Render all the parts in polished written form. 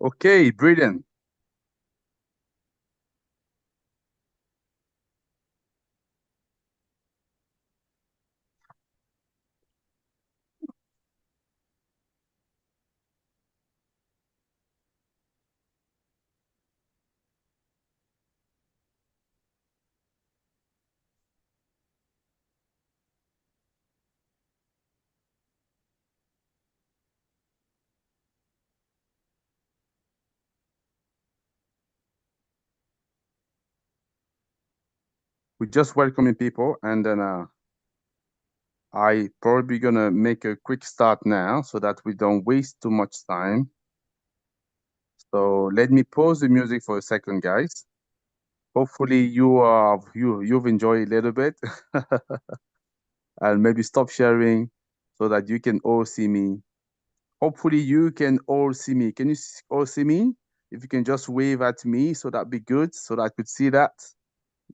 Okay, brilliant. We're just welcoming people, and then I probably gonna make a quick start now so that we don't waste too much time. So let me pause the music for a second, guys. Hopefully you've enjoyed a little bit, and maybe stop sharing so that you can all see me. Hopefully you can all see me. Can you all see me? If you can just wave at me, so that'd be good, so that I could see that.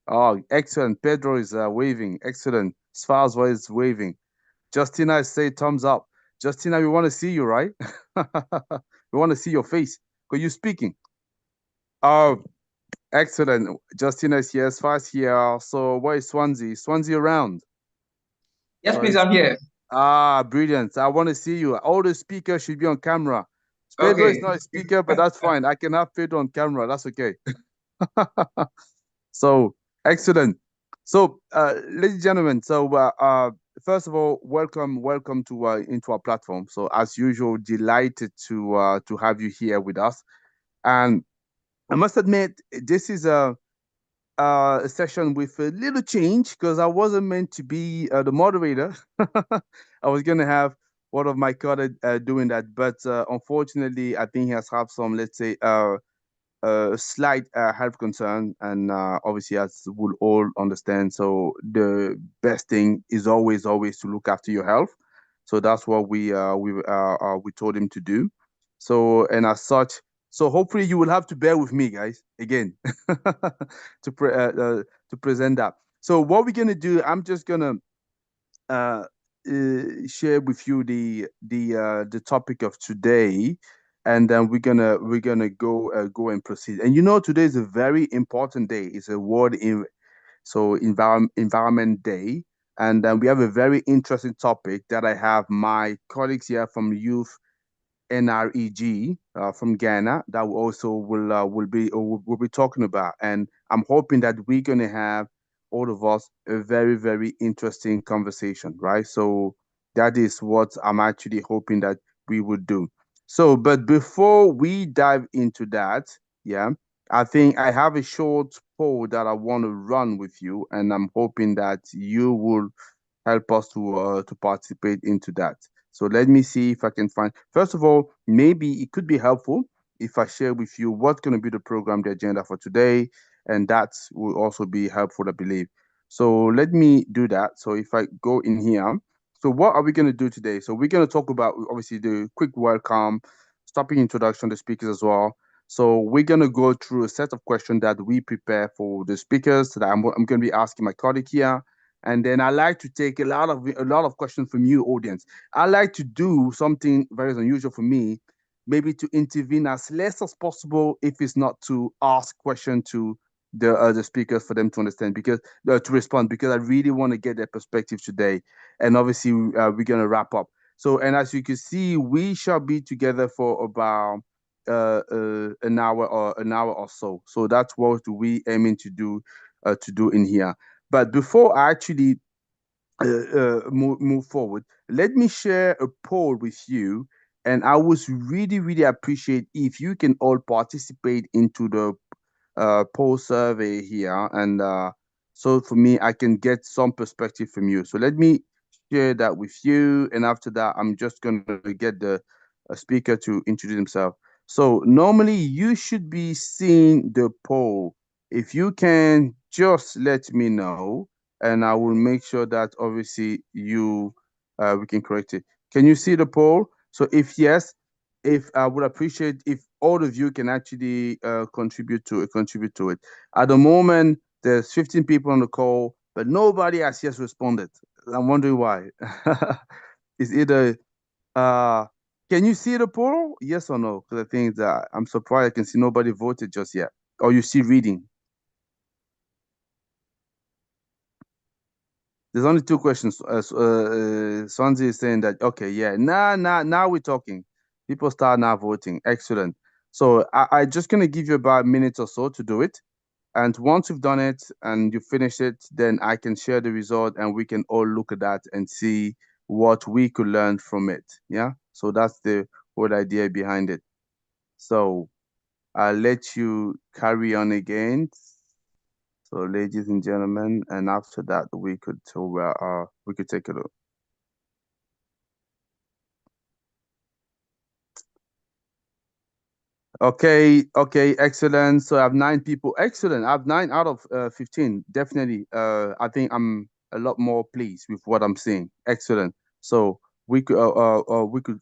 Oh, excellent. Pedro is waving. Excellent. Svalzo is waving. Justina, say thumbs up. Justina, we want to see you, right? We want to see your face because you're speaking. Oh, excellent. Justina is here. Sval's here. So where is Swansea? Swansea around. Yes, So please, I'm here. brilliant. I want to see you. All the speakers should be on camera. Pedro is Okay. not a speaker, but that's fine. I can have Pedro on camera. That's okay. So excellent. So, ladies and gentlemen, first of all, welcome to into our platform. So, as usual, delighted to have you here with us. And I must admit, this is a session with a little change because I wasn't meant to be the moderator. I was gonna have one of my colleagues doing that, but unfortunately, I think he has have some, let's say, slight health concern, and obviously, as we'll all understand, so the best thing is always to look after your health. So that's what we told him to do. So and as such, so hopefully you will have to bear with me, guys, again, to present that. So what we're gonna do, I'm just gonna uh, share with you the topic of today, and then we're gonna go and proceed. And today is a very important day. It's a Environment Day, and then we have a very interesting topic that I have my colleagues here from Youth NREG from Ghana that we also will be talking about, and I'm hoping that we're gonna have all of us a very very interesting conversation, right? So that is what I'm actually hoping that we would do. So, but before we dive into that, yeah, I think I have a short poll that I want to run with you, and I'm hoping that you will help us to participate into that. So let me see if I can find. First of all, maybe it could be helpful if I share with you what's going to be the program, the agenda for today, and that will also be helpful, I believe. So let me do that. So if I go in here, so what are we going to do today? So we're going to talk about obviously the quick welcome, stopping introduction to speakers as well. So we're going to go through a set of questions that we prepare for the speakers that I'm going to be asking my colleague here, and then I like to take a lot of questions from you, audience. I like to do something very unusual for me, maybe to intervene as less as possible, if it's not to ask question to the speakers for them to understand, because to respond, because I really want to get their perspective today. And obviously, we're gonna wrap up. So, and as you can see, we shall be together for about an hour or so. So that's what we aiming to do in here. But before I actually move forward, let me share a poll with you. And I would really, really appreciate if you can all participate into the poll survey here. And so for me, I can get some perspective from you. So let me share that with you. And after that, I'm just going to get the speaker to introduce himself. So normally you should be seeing the poll. If you can just let me know, and I will make sure that obviously we can correct it. Can you see the poll? So if yes, if I would appreciate if all of you can actually contribute to it. At the moment, there's 15 people on the call, but nobody has yet responded. I'm wondering why. It's either uh Can you see the poll? Yes or no? Because I think that I'm surprised I can see nobody voted just yet. Or you see reading. There's only two questions. Swansea is saying that, okay, yeah, now we're talking. People start now voting. Excellent. So I just going to give you about a minute or so to do it. And once you've done it and you finish it, then I can share the result and we can all look at that and see what we could learn from it. Yeah. So that's the whole idea behind it. So I'll let you carry on again. So, ladies and gentlemen, and after that, we could take a look. Okay, excellent. So I have 9 people. Excellent. I have 9 out of 15. Definitely. I think I'm a lot more pleased with what I'm seeing. Excellent. So we could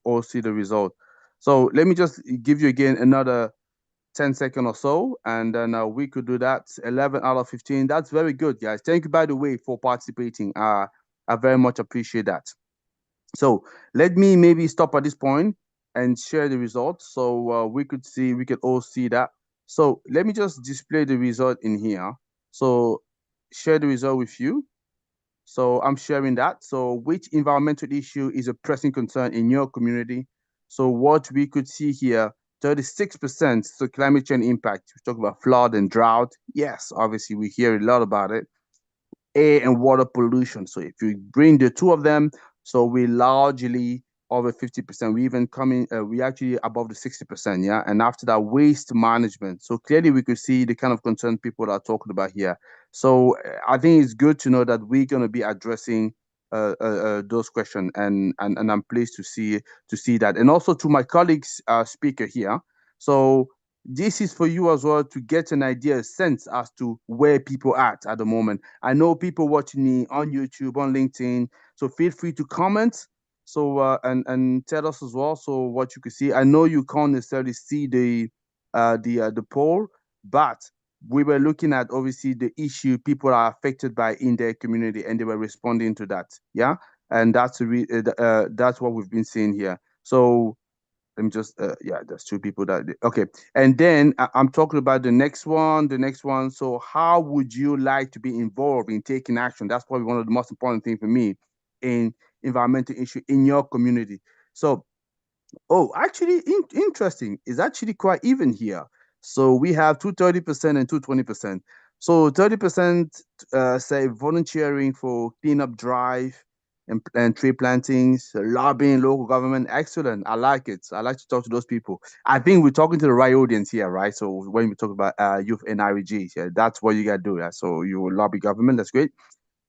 all see the result. So let me just give you again another 10 seconds or so, and then we could do that. 11 out of 15. That's very good, guys. Thank you, by the way, for participating. I very much appreciate that. So let me maybe stop at this point and share the results so we could all see that. So let me just display the result in here. So share the result with you. So I'm sharing that. So which environmental issue is a pressing concern in your community? So what we could see here, 36%, so climate change impact. We talk about flood and drought. Yes, obviously we hear a lot about it. Air and water pollution. So if you bring the two of them, so we largely over 50%. We even coming, we actually above the 60%. Yeah. And after that, waste management. So clearly we could see the kind of concern people are talking about here. So I think it's good to know that we're going to be addressing those questions, and I'm pleased to see that. And also to my colleagues speaker here. So this is for you as well to get an idea, a sense as to where people at the moment. I know people watching me on YouTube, on LinkedIn, so feel free to comment. So and tell us as well. So what you can see. I know you can't necessarily see the poll, but we were looking at obviously the issue people are affected by in their community, and they were responding to that. Yeah, and that's what we've been seeing here. So let me just yeah, there's two people that okay. And then I'm talking about the next one, so how would you like to be involved in taking action? That's probably one of the most important things for me in environmental issue in your community. So oh, actually, interesting. It's actually quite even here. So we have 230% and 220%. So 30% say volunteering for cleanup drive and tree plantings, lobbying local government. Excellent. I like it. I like to talk to those people. I think we're talking to the right audience here, right? So when we talk about youth and REGs, yeah, that's what you got to do. Yeah? So you lobby government. That's great.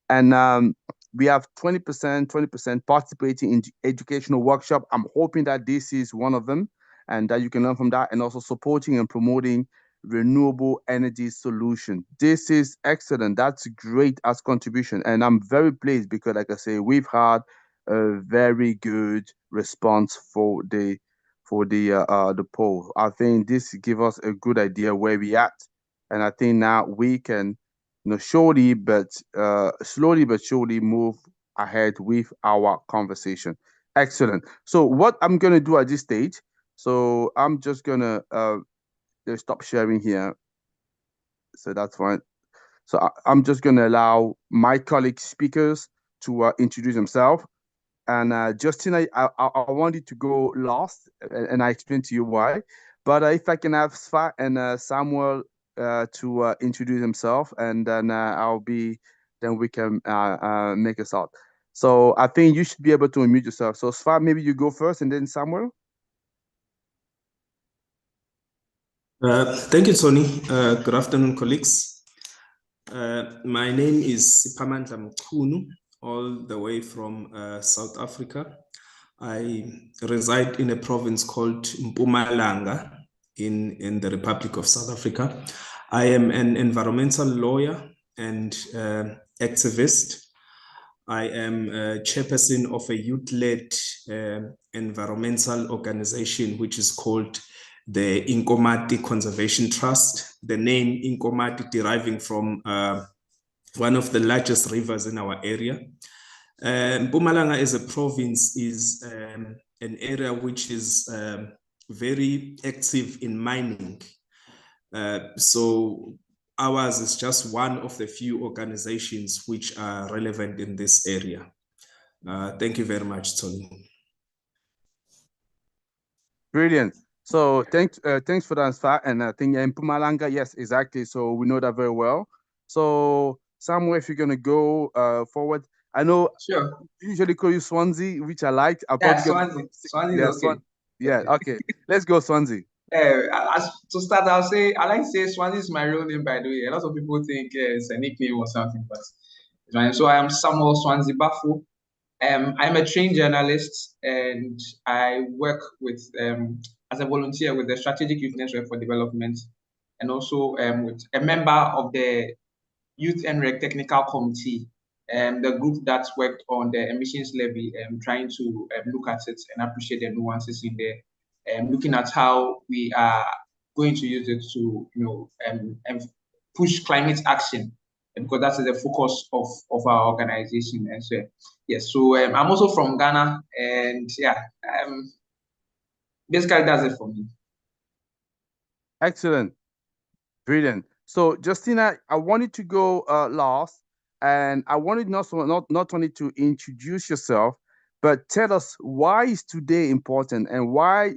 And we have 20% participating in educational workshop. I'm hoping that this is one of them and that you can learn from that, and also supporting and promoting renewable energy solution. This is excellent. That's great as contribution. And I'm very pleased because, like I say, we've had a very good response for the poll. I think this give us a good idea where we at. And I think now we can slowly but surely move ahead with our conversation. Excellent. So what I'm gonna do at this stage, so I'm just gonna stop sharing here. So that's fine. So I'm just gonna allow my colleague speakers to introduce themselves. And Justin, I wanted to go last, and I explained to you why. But if I can have Sfa and Samuel to introduce himself, and then then we can make a start. So I think you should be able to unmute yourself. So Sfa, maybe you go first, and then Samuel. Thank you, Tony. Good afternoon, colleagues. My name is Siphamandla Mchunu, all the way from South Africa. I reside in a province called Mpumalanga in the Republic of South Africa. I am an environmental lawyer and activist. I am a chairperson of a youth-led environmental organization, which is called the Inkomati Conservation Trust. The name Inkomati deriving from one of the largest rivers in our area. Mpumalanga as a province is an area which is very active in mining. So ours is just one of the few organizations which are relevant in this area. Thank you very much, Tony. Brilliant. So thanks for that, Sfa. And I think in Mpumalanga, yes, exactly. So we know that very well. So Samuel, if you're gonna go forward, I know Sure. usually call you Swansea, which I like. I'm Yeah, probably Swansea. Swansea is okay. Yeah, okay. Let's go Swansea. To start, I like to say Swansea is my real name, by the way. A lot of people think it's a nickname or something, but it's my name. So I am Samuel Swansea Bafo. I'm a trained journalist, and I work with as a volunteer with the Strategic Youth Network for Development, and also with a member of the Youth NREC Technical Committee, the group that worked on the emissions levy, trying to look at it and appreciate the nuances in there, looking at how we are going to use it to, push climate action, because that's the focus of our organization. And so, yes, so I'm also from Ghana, and yeah, basically that's it for me. Excellent. Brilliant. So Justina, I wanted to go last, and I wanted not only to introduce yourself, but tell us why is today important and why,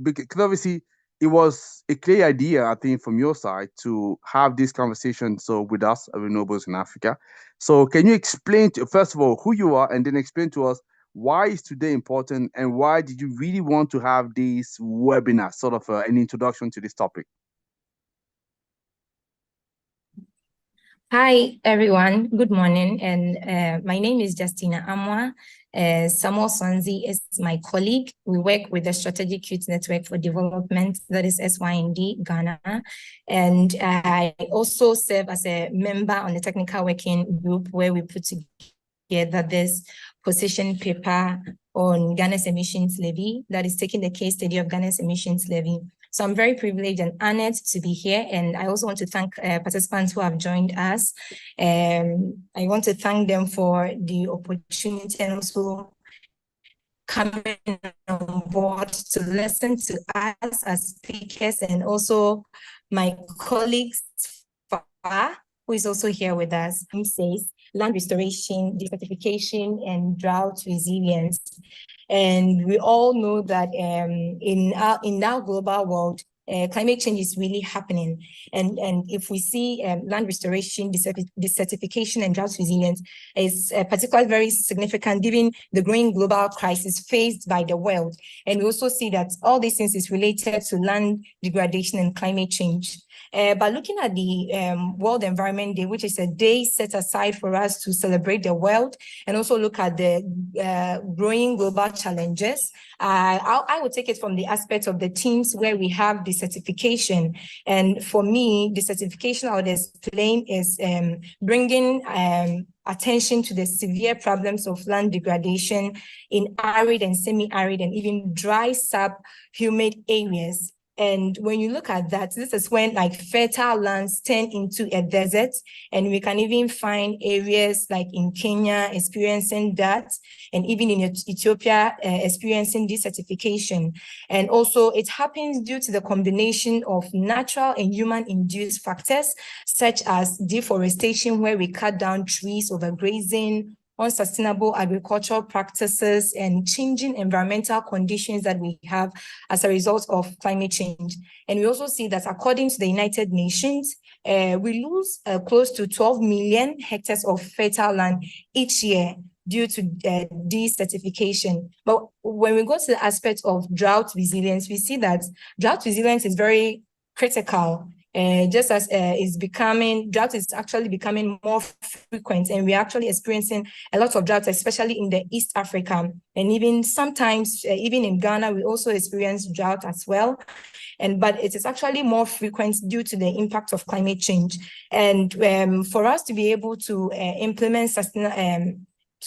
because obviously it was a clear idea, I think, from your side to have this conversation with us at Renewables in Africa. So can you explain first of all who you are, and then explain to us why is today important, and why did you really want to have this webinar, sort of an introduction to this topic? Hi, everyone. Good morning. And my name is Justina Amwa. Samuel Swansea is my colleague. We work with the Strategic Youth Network for Development, that is SYND, Ghana. And I also serve as a member on the technical working group where we put together this position paper on Ghana's emissions levy, that is taking the case study of Ghana's emissions levy. So I'm very privileged and honored to be here. And I also want to thank participants who have joined us. I want to thank them for the opportunity and also coming on board to listen to us as speakers, and also my colleagues, who is also here with us, who says land restoration, desertification, and drought resilience. And we all know that in our global world, climate change is really happening. And if we see land restoration, desertification, and drought resilience is particularly very significant given the growing global crisis faced by the world. And we also see that all these things is related to land degradation and climate change. But looking at the World Environment Day, which is a day set aside for us to celebrate the world and also look at the growing global challenges, I would take it from the aspect of the themes where we have desertification. And for me, desertification, I would explain, is bringing attention to the severe problems of land degradation in arid and semi-arid and even dry sub-humid areas. And when you look at that, this is when like fertile lands turn into a desert. And we can even find areas like in Kenya experiencing that, and even in Ethiopia experiencing desertification. And also it happens due to the combination of natural and human-induced factors, such as deforestation, where we cut down trees, overgrazing, unsustainable agricultural practices, and changing environmental conditions that we have as a result of climate change. And we also see that according to the United Nations, we lose close to 12 million hectares of fertile land each year due to desertification. But when we go to the aspect of drought resilience, we see that drought resilience is very critical. Just as drought is actually becoming more frequent, and we're actually experiencing a lot of droughts, especially in the East Africa. And even sometimes, even in Ghana, we also experience drought as well. But it is actually more frequent due to the impact of climate change. And for us to be able to implement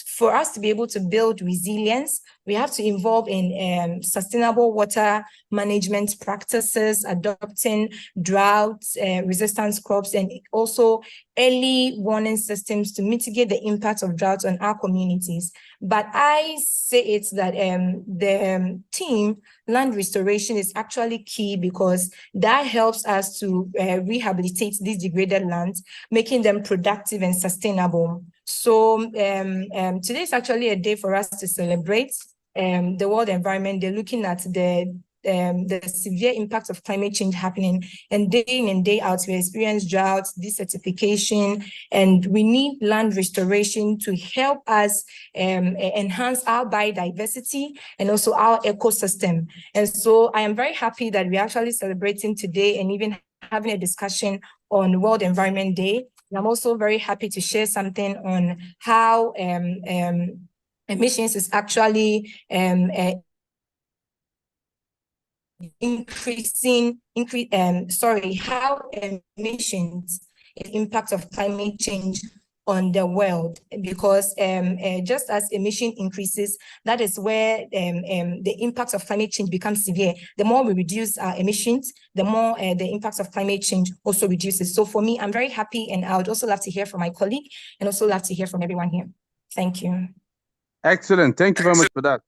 for us to be able to build resilience, we have to involve in sustainable water management practices, adopting drought resistance crops, and also early warning systems to mitigate the impact of drought on our communities. But I say it's that the team land restoration is actually key, because that helps us to rehabilitate these degraded lands, making them productive and sustainable. So today is actually a day for us to celebrate the World Environment Day, looking at the severe impact of climate change happening, and day in and day out we experience droughts, desertification, and we need land restoration to help us enhance our biodiversity and also our ecosystem. And so I am very happy that we're actually celebrating today and even having a discussion on World Environment Day. And I'm also very happy to share something on how emissions is actually how emissions is impact of climate change on the world, because just as emission increases, that is where the impacts of climate change becomes severe. The more we reduce our emissions, the more the impacts of climate change also reduces. So for me, I'm very happy, and I would also love to hear from my colleague and also love to hear from everyone here. Thank you. Excellent. Thank you very much for that.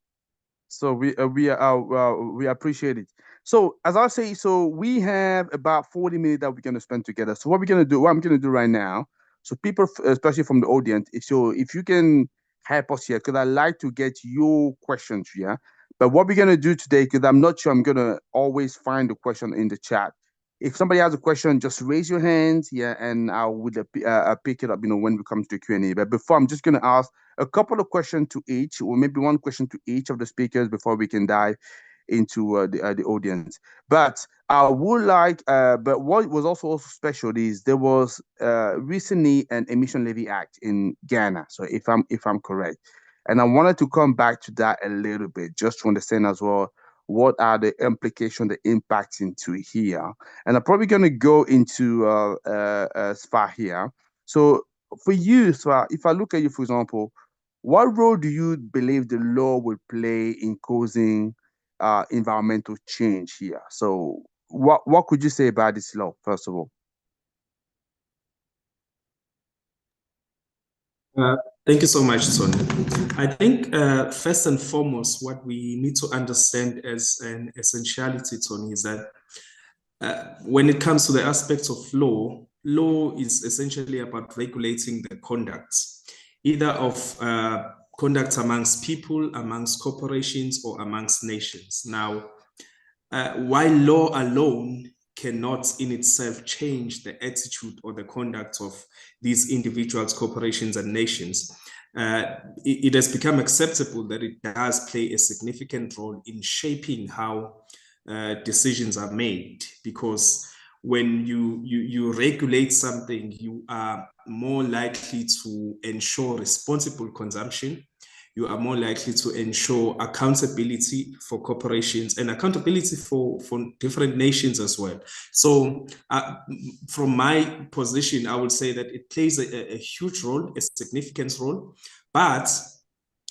So we appreciate it. So as I say, so we have about 40 minutes that we're going to spend together. So what I'm going to do right now, so people, especially from the audience, if you can help us here, because I like to get your questions here. But what we're going to do today, because I'm not sure I'm going to always find the question in the chat. If somebody has a question, just raise your hands, and I will pick it up, when we come to the Q&A. But before, I'm just going to ask a couple of questions to each, or maybe one question to each of the speakers before we can dive into the audience. But I would like, but what was also special is there was recently an emission levy act in Ghana. So if I'm correct, and I wanted to come back to that a little bit, just to understand as well what are the implications, the impacts into here. And I'm probably going to go into Sfa here. So for you, Sfa, if I look at you, for example, what role do you believe the law will play in causing environmental change here? So what could you say about this law, first of all? Thank you so much, Tony. I think first and foremost, what we need to understand as an essentiality, Tony, is that when it comes to the aspects of law is essentially about regulating the conduct, either of conduct amongst people, amongst corporations, or amongst nations. Now, while law alone cannot in itself change the attitude or the conduct of these individuals, corporations, and nations, it has become acceptable that it does play a significant role in shaping how decisions are made, because when you regulate something, you are more likely to ensure responsible consumption. You are more likely to ensure accountability for corporations and accountability for different nations as well. So from my position, I would say that it plays a huge role, a significant role, but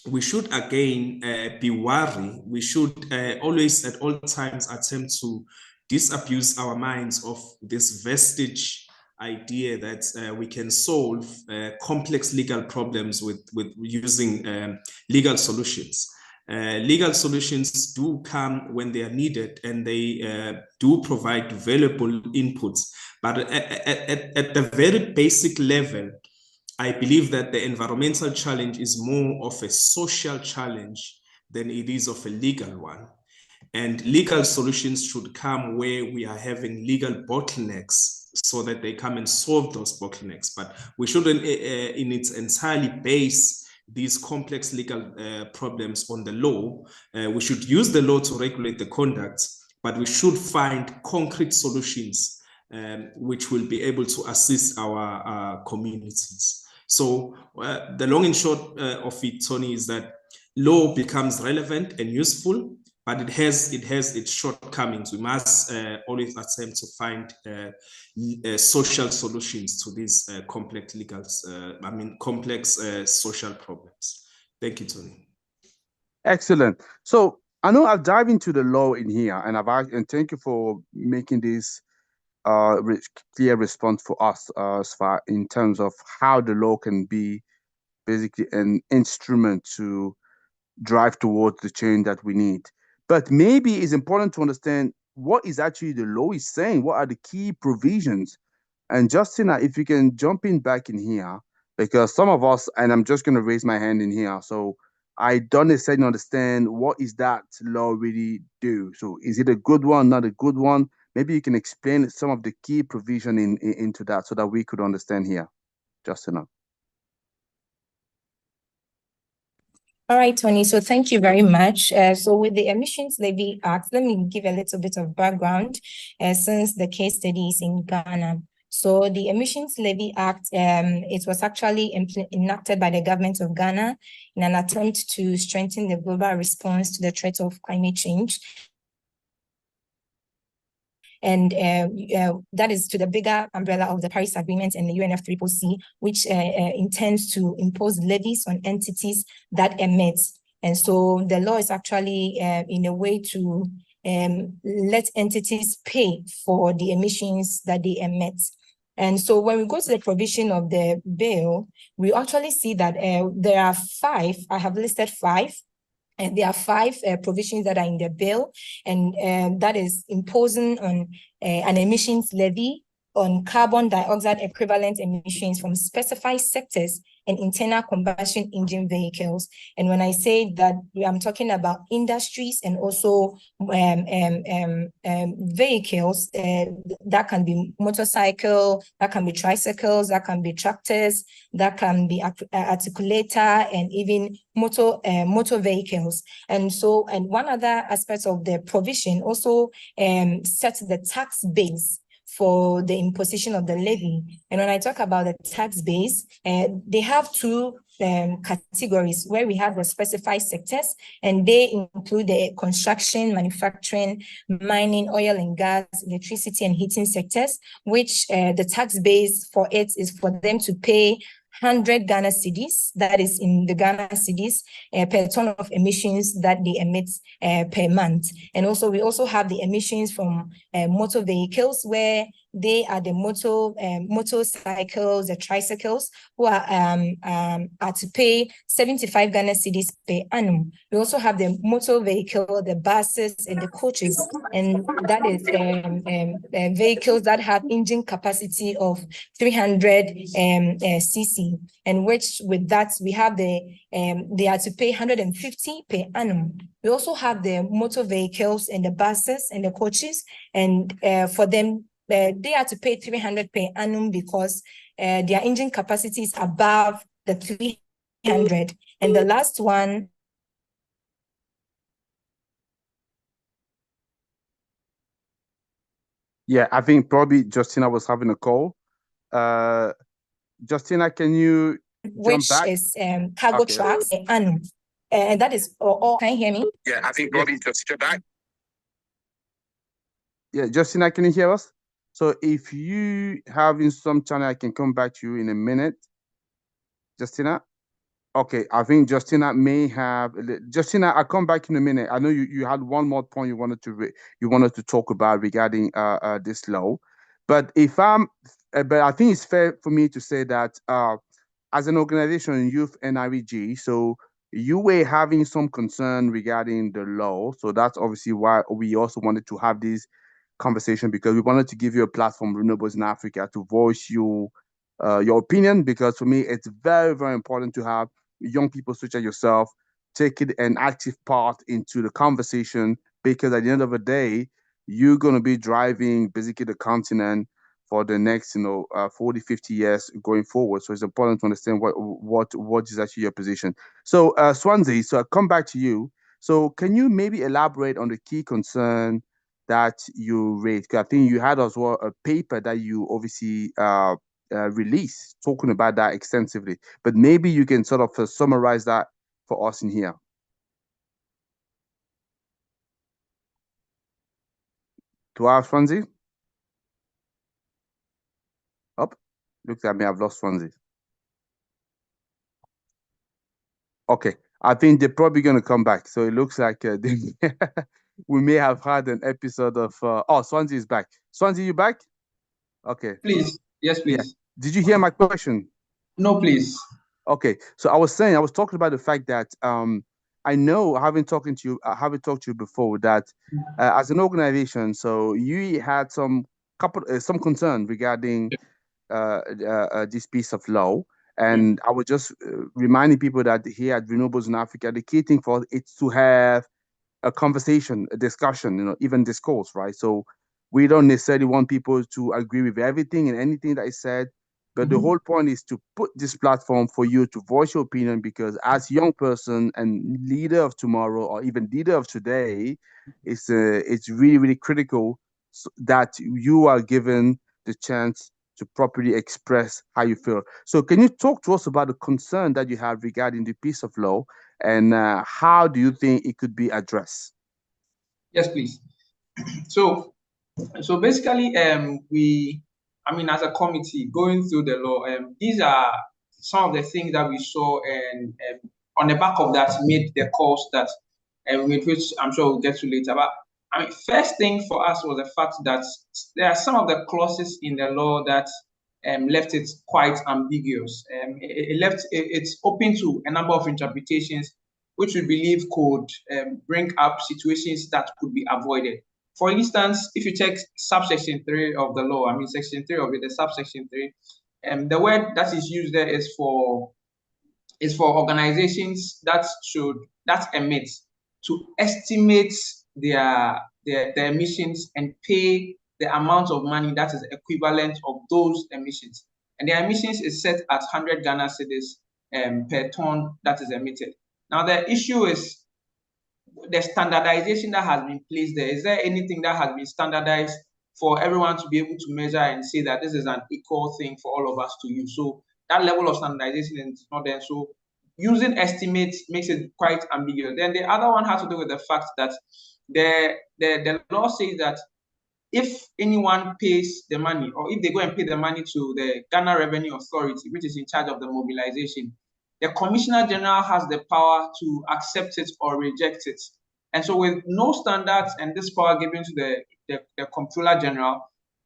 we should again be wary. We should always at all times attempt to disabuse our minds of this vestige idea that we can solve complex legal problems with using legal solutions. Legal solutions do come when they are needed, and they do provide valuable inputs. But at the very basic level, I believe that the environmental challenge is more of a social challenge than it is of a legal one. And legal solutions should come where we are having legal bottlenecks, so that they come and solve those bottlenecks. But we shouldn't in its entirely base these complex legal problems on the law. We should use the law to regulate the conduct, but we should find concrete solutions which will be able to assist our communities. So the long and short of it, Tony, is that law becomes relevant and useful, but it has its shortcomings. We must always attempt to find social solutions to these complex social problems. Thank you, Tony. Excellent. So I know I've dived into the law in here, and and thank you for making this clear response for us as far in terms of how the law can be basically an instrument to drive towards the change that we need. But maybe it's important to understand what is actually the law is saying. What are the key provisions? And Justina, if you can jump in back in here, because some of us, and I'm just going to raise my hand in here. So I don't necessarily understand what is that law really do. So is it a good one, not a good one? Maybe you can explain some of the key provision into that so that we could understand here, Justina. All right, Tony. So thank you very much. So with the Emissions Levy Act, let me give a little bit of background since the case study is in Ghana. So the Emissions Levy Act, it was actually enacted by the government of Ghana in an attempt to strengthen the global response to the threat of climate change. And that is to the bigger umbrella of the Paris Agreement and the UNFCCC, which intends to impose levies on entities that emit. And so the law is actually in a way to let entities pay for the emissions that they emit. And so when we go to the provision of the bill, we actually see that there are 5, I have listed 5. And there are 5 provisions that are in the bill, and that is imposing on an emissions levy on carbon dioxide equivalent emissions from specified sectors and internal combustion engine vehicles. And when I say that, I'm talking about industries and also vehicles that can be motorcycle, that can be tricycles, that can be tractors, that can be articulator, and even motor vehicles. And so, and one other aspect of the provision also sets the tax base for the imposition of the levy. And when I talk about the tax base, they have 2 categories where we have the specified sectors, and they include the construction, manufacturing, mining, oil and gas, electricity and heating sectors, which the tax base for it is for them to pay 100 Ghana cedis, that is in the Ghana cedis, per ton of emissions that they emit per month. And also, we also have the emissions from motor vehicles, where they are the motorcycles, the tricycles, who are to pay 75 Ghana cedis per annum. We also have the motor vehicle, the buses and the coaches, and that is vehicles that have engine capacity of 300 cc, and which with that we have they are to pay 150 per annum. We also have the motor vehicles and the buses and the coaches, and for them they are to pay 300 per annum because their engine capacity is above the 300. And the last one, yeah, I think probably Justina was having a call. Justina, can you jump back? Which is cargo trucks per annum. And that is all. Can you hear me? Yeah, I think probably Justina back. Yeah, Justina, can you hear us? So if you having some channel, I can come back to you in a minute. Justina? Okay, I think Justina may have. Justina, I'll come back in a minute. I know you had one more point you wanted to talk about regarding this law, but but I think it's fair for me to say that as an organization, Youth NREG, so you were having some concern regarding the law, so that's obviously why we also wanted to have this conversation, because we wanted to give you a platform, Renewables in Africa, to voice your opinion, because for me it's very, very important to have young people such as yourself taking an active part into the conversation, because at the end of the day, you're going to be driving basically the continent for the next 40, 50 years going forward. So it's important to understand what is actually your position. So Swansea, so I'll come back to you. So can you maybe elaborate on the key concern that you raised? Because I think you had as well a paper that you obviously released talking about that extensively, but maybe you can sort of summarize that for us in here. Do I have Swansea? Up. Looks like me, I've lost Swansea. Okay, I think they're probably going to come back. So it looks like we may have had an episode of. Oh, Swansea is back. Swansea, you back? Okay. Please. Yes, please. Yeah. Did you hear my question? No, please. Okay. So I was talking about the fact that I know, having talked to you before, that as an organization, so you had some concern regarding this piece of law. And I was just reminding people that here at Renewables in Africa, the key thing for us is to have a conversation, a discussion, even discourse, right? So we don't necessarily want people to agree with everything and anything that is said, but the whole point is to put this platform for you to voice your opinion, because as young person and leader of tomorrow, or even leader of today, it's really, really critical that you are given the chance to properly express how you feel. So can you talk to us about the concern that you have regarding the piece of law, and how do you think it could be addressed? Yes, please. So basically, as a committee going through the law, these are some of the things that we saw, and on the back of that made the calls that, with which I'm sure we'll get to later. But first thing for us was the fact that there are some of the clauses in the law that left it quite ambiguous. It's open to a number of interpretations, which we believe could bring up situations that could be avoided. For instance, if you check subsection 3 of the law, section 3 of it, the subsection 3, the word that is used there is for organizations that emit, to estimate their emissions and pay the amount of money that is equivalent of those emissions. And the emissions is set at 100 Ghana cedis per ton that is emitted. Now the issue is the standardization that has been placed there. Is there anything that has been standardized for everyone to be able to measure and say that this is an equal thing for all of us to use? So that level of standardization is not there. So using estimates makes it quite ambiguous. Then the other one has to do with the fact that the law says that if anyone pays the money, or if they go and pay the money to the Ghana Revenue Authority, which is in charge of the mobilization, the Commissioner General has the power to accept it or reject it. And so with no standards and this power given to the Comptroller General,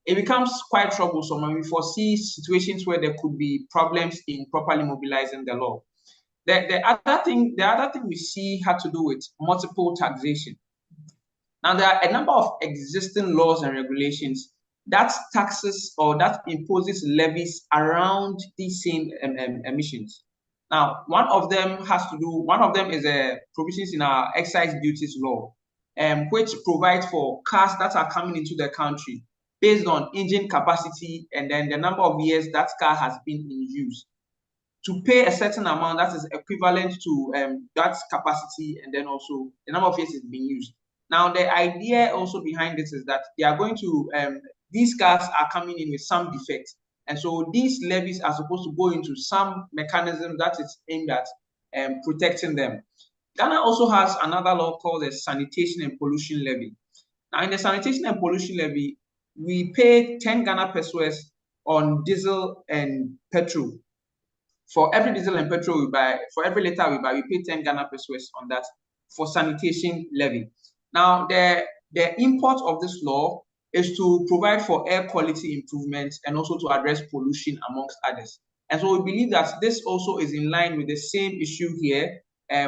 it becomes quite troublesome, and we foresee situations where there could be problems in properly mobilizing the law. The other thing we see had to do with multiple taxation. Now, there are a number of existing laws and regulations that taxes or that imposes levies around these same emissions. Now, one of them is provisions in our excise duties law, which provide for cars that are coming into the country based on engine capacity and then the number of years that car has been in use, to pay a certain amount that is equivalent to that capacity and then also the number of years it's been used. Now, the idea also behind this is that they are going to, these cars are coming in with some defects. And so these levies are supposed to go into some mechanism that is aimed at protecting them. Ghana also has another law called the Sanitation and Pollution Levy. Now, in the Sanitation and Pollution Levy, we pay 10 Ghana pesos on diesel and petrol. For every diesel and petrol we buy, for every liter we buy, we pay 10 Ghana pesos on that for sanitation levy. Now, the import of this law is to provide for air quality improvements and also to address pollution, amongst others. And so we believe that this also is in line with the same issue here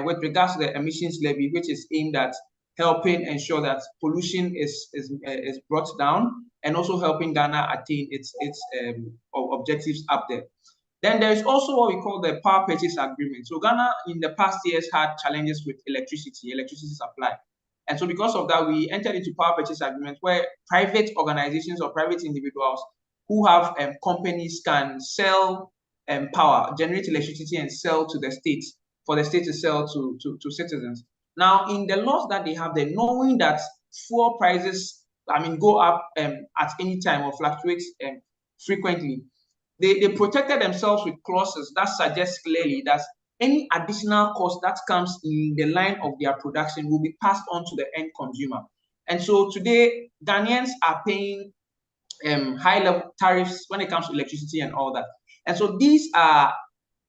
with regards to the emissions levy, which is aimed at helping ensure that pollution is brought down and also helping Ghana attain its objectives up there. Then there is also what we call the power purchase agreement. So Ghana in the past years had challenges with electricity supply. And so because of that, we entered into power purchase agreements where private organizations or private individuals who have companies can sell power, generate electricity and sell to the state, for the state to sell to citizens. Now, in the laws that they have, they're knowing that fuel prices, go up at any time or fluctuate frequently. They protected themselves with clauses that suggest clearly that any additional cost that comes in the line of their production will be passed on to the end consumer. And so today, Ghanaians are paying high-level tariffs when it comes to electricity and all that. And so these are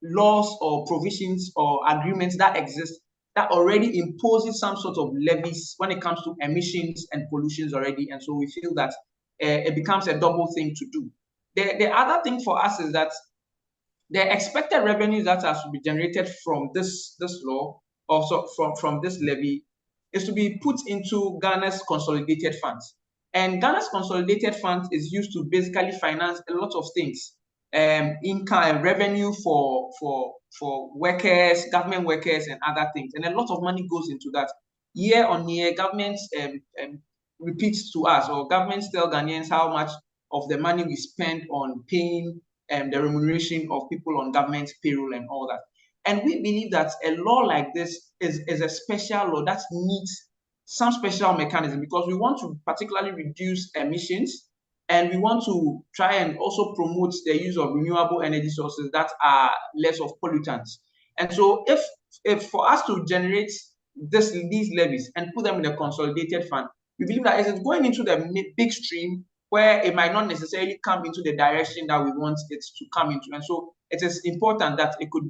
laws or provisions or agreements that exist that already imposes some sort of levies when it comes to emissions and pollutions already. And so we feel that it becomes a double thing to do. The other thing for us is that the expected revenues that are to be generated from this law, also from this levy, is to be put into Ghana's consolidated funds. And Ghana's consolidated fund is used to basically finance a lot of things, income and revenue for workers, government workers, and other things. And a lot of money goes into that. Year on year, governments repeats to us, or governments tell Ghanaians how much of the money we spend on paying the remuneration of people on government payroll and all that. And we believe that a law like this is a special law that needs some special mechanism, because we want to particularly reduce emissions, and we want to try and also promote the use of renewable energy sources that are less of pollutants. And so if for us to generate these levies and put them in a consolidated fund, we believe that it's going into the big stream where it might not necessarily come into the direction that we want it to come into. And so it is important that it could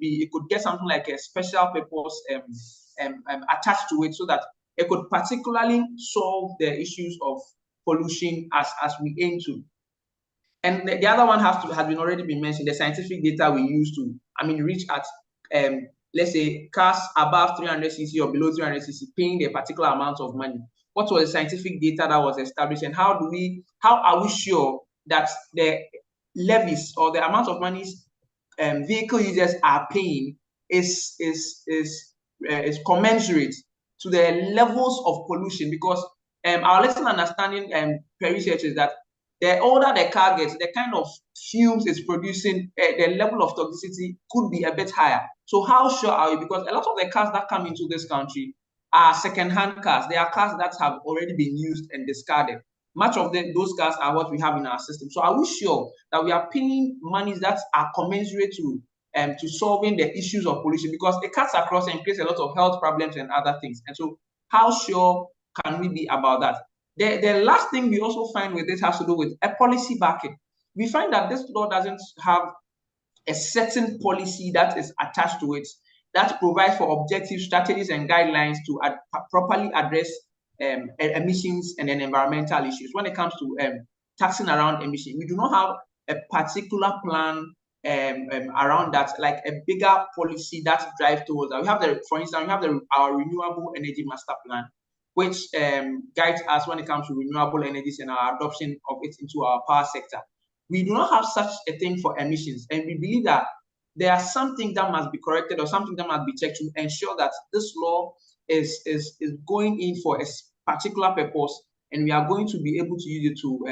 get something like a special purpose attached to it, so that it could particularly solve the issues of pollution as we aim to. And the other one has been already been mentioned, the scientific data we use to, reach at, let's say, cars above 300cc or below 300cc paying the particular amount of money. What was the scientific data that was established, and how are we sure that the levies or the amount of money vehicle users are paying is commensurate to the levels of pollution? Because our lesson understanding per research is that the older the car gets, the kind of fumes it's producing, the level of toxicity could be a bit higher. So how sure are we? Because a lot of the cars that come into this country are second-hand cars. They are cars that have already been used and discarded. Much of those cars are what we have in our system. So are we sure that we are paying monies that are commensurate to solving the issues of pollution? Because it cuts across and creates a lot of health problems and other things. And so how sure can we be about that? The last thing we also find with this has to do with a policy backing. We find that this law doesn't have a certain policy that is attached to it that provides for objective strategies and guidelines to properly address emissions and environmental issues. When it comes to taxing around emissions, we do not have a particular plan around that, like a bigger policy that drives towards that. We have for instance, we have our renewable energy master plan, which guides us when it comes to renewable energies and our adoption of it into our power sector. We do not have such a thing for emissions, and we believe that there are something that must be corrected or something that must be checked to ensure that this law is going in for a particular purpose, and we are going to be able to use it to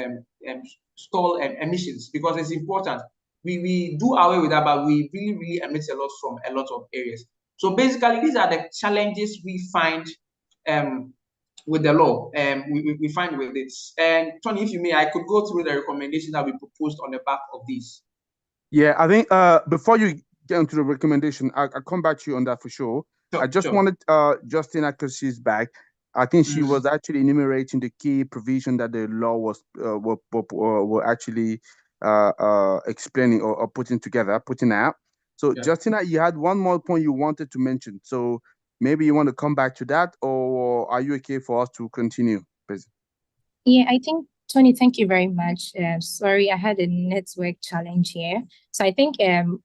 stall emissions, because it's important. We do away with that, but we really emit a lot from a lot of areas. So basically, these are the challenges we find with the law, we find with it. And Tony, if you may, I could go through the recommendations that we proposed on the back of these. Yeah, I think before you get into the recommendation, I'll come back to you on that for sure. I just wanted Justina, because she's back. I think she was actually enumerating the key provision that the law was were actually explaining or putting out. So Justina, you had one more point you wanted to mention. So maybe you want to come back to that, or are you okay for us to continue, please? Yeah, I think, Tony, thank you very much. Sorry, I had a network challenge here. So I think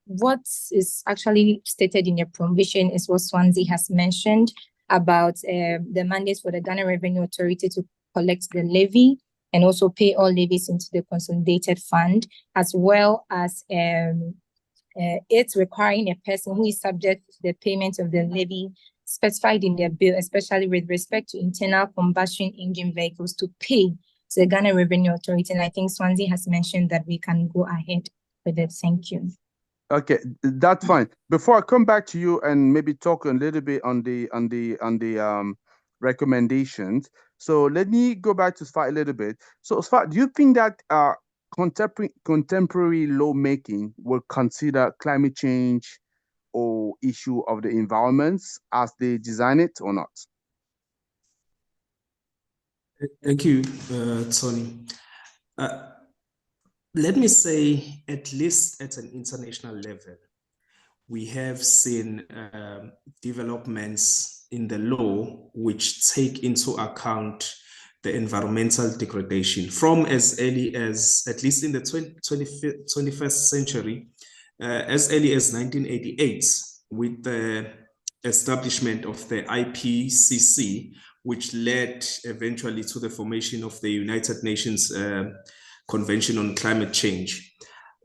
what is actually stated in the provision is what Swansea has mentioned about the mandate for the Ghana Revenue Authority to collect the levy and also pay all levies into the consolidated fund, as well as it's requiring a person who is subject to the payment of the levy specified in their bill, especially with respect to internal combustion engine vehicles, to pay to the Ghana Revenue Authority. And I think Swansea has mentioned that we can go ahead with it. Thank you. Okay, that's fine. Before I come back to you and maybe talk a little bit on the recommendations, so let me go back to Sfat a little bit. So Sfat, do you think that contemporary lawmaking will consider climate change or issue of the environments as they design it or not? Thank you, Tony. Let me say, at least at an international level, we have seen developments in the law which take into account the environmental degradation from as early as, at least in the 21st century, as early as 1988, with the establishment of the IPCC, which led eventually to the formation of the United Nations Convention on Climate Change.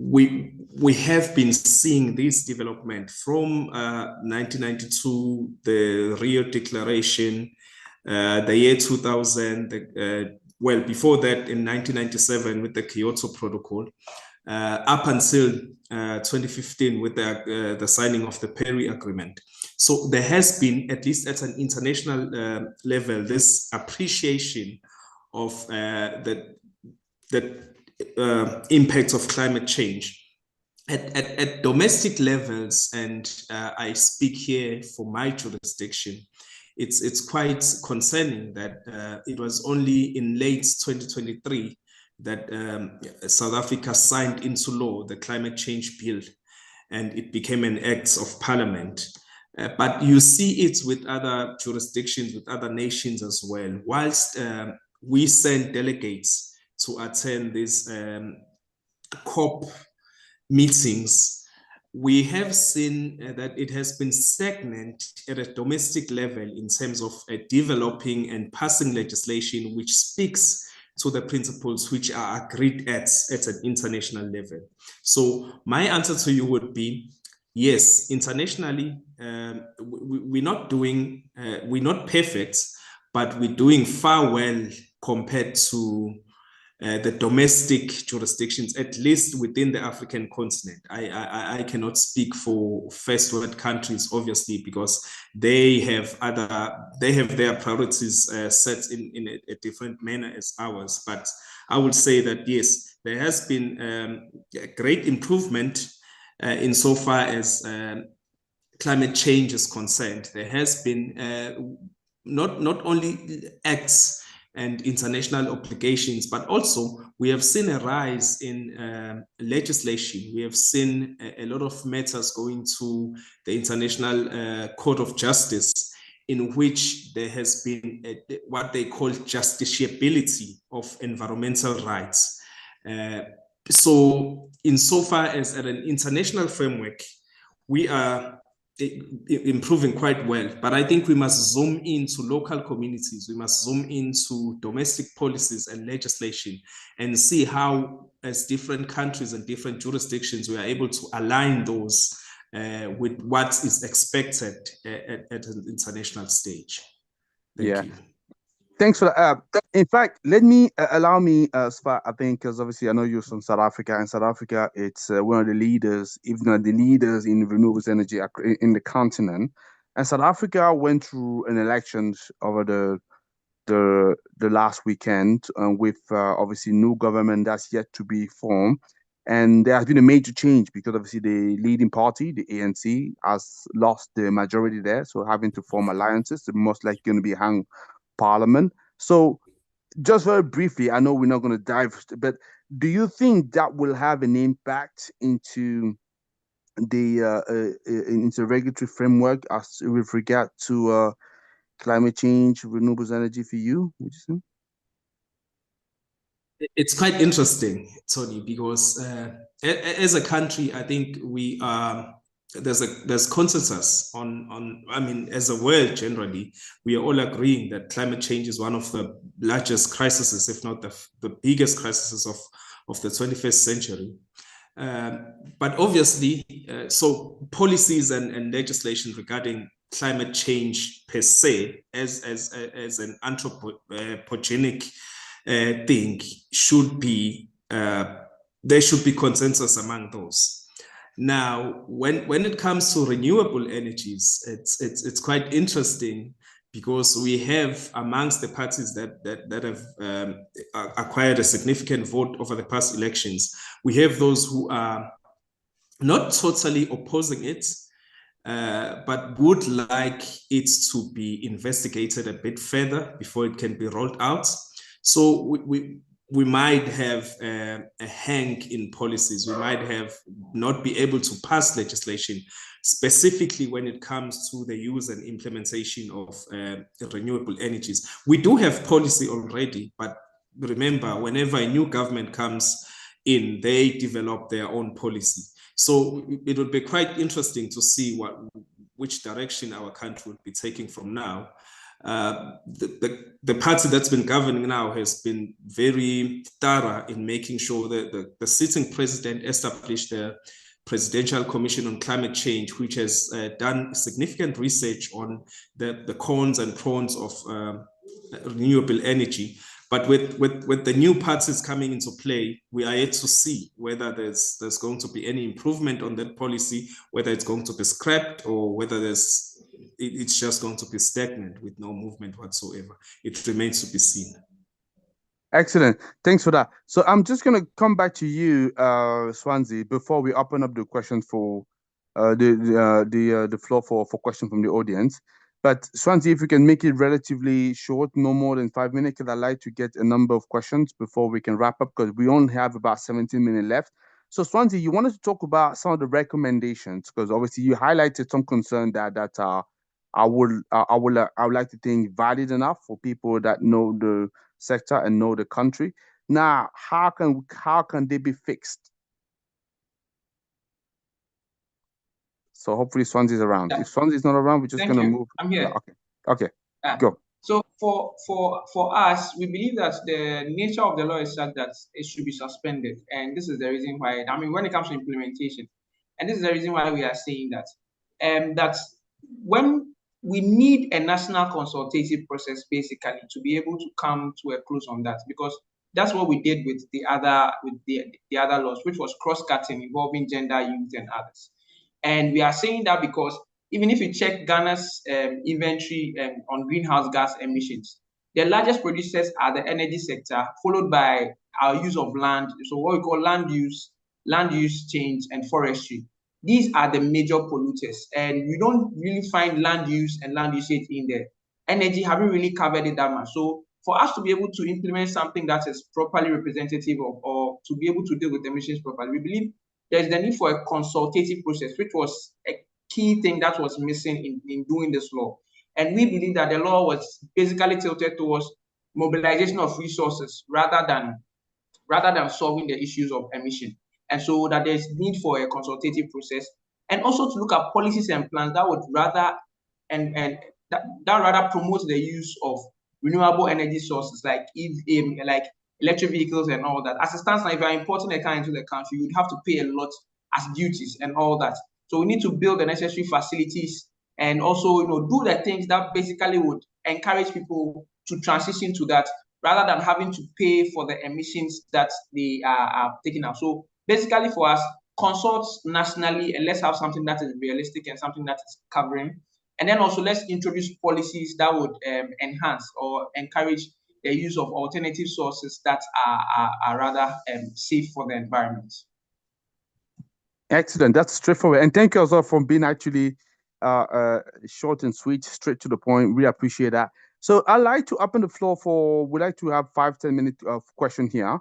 We have been seeing this development from 1992, the Rio Declaration, the year 2000, well, before that in 1997 with the Kyoto Protocol, up until 2015 with the signing of the Paris Agreement. So there has been, at least at an international level, this appreciation of the impacts of climate change. At domestic levels, and I speak here for my jurisdiction, it's quite concerning that it was only in late 2023 that South Africa signed into law the climate change bill, and it became an act of parliament. But you see it with other jurisdictions, with other nations as well. Whilst we send delegates to attend these COP meetings, we have seen that it has been stagnant at a domestic level in terms of developing and passing legislation which speaks to the principles which are agreed at an international level. So my answer to you would be, yes, internationally, we're not perfect, but we're doing far well compared to the domestic jurisdictions, at least within the African continent. I cannot speak for first world countries, obviously, because they have their priorities set in a different manner as ours. But I would say that yes, there has been a great improvement insofar as climate change is concerned. There has been not only acts and international obligations, but also we have seen a rise in legislation. We have seen a lot of matters going to the International Court of Justice, in which there has been what they call justiciability of environmental rights. So insofar as at an international framework, we are improving quite well, but I think we must zoom into local communities. We must zoom into domestic policies and legislation and see how, as different countries and different jurisdictions, we are able to align those with what is expected at an international stage. Thank you. Thanks for that. In fact, allow me, Spa, I think, because obviously I know you're from South Africa, and South Africa, it's one of the leaders, if not the leaders in renewables energy in the continent. And South Africa went through an election over the last weekend with obviously new government that's yet to be formed. And there has been a major change because obviously the leading party, the ANC, has lost the majority there. So having to form alliances, they're most likely going to be hung parliament. So just very briefly, I know we're not going to dive, but do you think that will have an impact into the into regulatory framework as with regard to climate change, renewables energy for you? Would you say? It's quite interesting, Tony, because as a country, I think we are. There's consensus on, I mean, as a world generally, we are all agreeing that climate change is one of the largest crises, if not the biggest crises of the 21st century. But obviously, so policies and legislation regarding climate change per se, as an anthropogenic thing, should be, there should be consensus among those. Now, when it comes to renewable energies, it's quite interesting because we have amongst the parties that have acquired a significant vote over the past elections, we have those who are not totally opposing it, but would like it to be investigated a bit further before it can be rolled out. So we might have a hang in policies. We might have not be able to pass legislation, specifically when it comes to the use and implementation of renewable energies. We do have policy already, but remember, whenever a new government comes in, they develop their own policy. So it would be quite interesting to see which direction our country would be taking from now. The party that's been governing now has been very thorough in making sure that the sitting president established the Presidential Commission on Climate Change, which has done significant research on the cons and pros of renewable energy. But with the new parties coming into play, we are yet to see whether there's going to be any improvement on that policy, whether it's going to be scrapped, or whether it's just going to be stagnant with no movement whatsoever. It remains to be seen. Excellent. Thanks for that. So I'm just going to come back to you, Swansea, before we open up the questions for the floor for questions from the audience. But Swansea, if you can make it relatively short, no more than 5 minutes, because I'd like to get a number of questions before we can wrap up, because we only have about 17 minutes left. So Swansea, you wanted to talk about some of the recommendations, because obviously you highlighted some concern that I would like to think valid enough for people that know the sector and know the country. Now, how can they be fixed? So hopefully Swansea is around. Yeah. If Swansea is not around, we're just going to move. I'm here. Okay. Go. So for us, we believe that the nature of the law is such that it should be suspended, and this is the reason why. I mean, when it comes to implementation, and this is the reason why we are saying that, that when we need a national consultative process, basically, to be able to come to a close on that, because that's what we did with the other laws, which was cross-cutting involving gender, youth, and others. And we are saying that because even if you check Ghana's inventory on greenhouse gas emissions, the largest producers are the energy sector, followed by our use of land, so what we call land use change, and forestry. These are the major polluters, and you don't really find land use and land usage in there. Energy haven't really covered it that much. So for us to be able to implement something that is properly representative of, or to be able to deal with emissions properly, we believe there's the need for a consultative process, which was a key thing that was missing in doing this law. And we believe that the law was basically tilted towards mobilization of resources rather than solving the issues of emission. And so that there's need for a consultative process, and also to look at policies and plans that would rather rather promote the use of renewable energy sources like electric vehicles and all that. As it stands now, if you're importing a car into the country, you would have to pay a lot as duties and all that. So we need to build the necessary facilities and also, do the things that basically would encourage people to transition to that, rather than having to pay for the emissions that they are taking out. So basically for us, consult nationally, and let's have something that is realistic and something that is covering. And then also let's introduce policies that would enhance or encourage the use of alternative sources that are rather safe for the environment. Excellent. That's straightforward. And thank you also for being actually short and sweet, straight to the point. We appreciate that. So I'd like to open the floor we'd like to have 5-10 minutes of question here.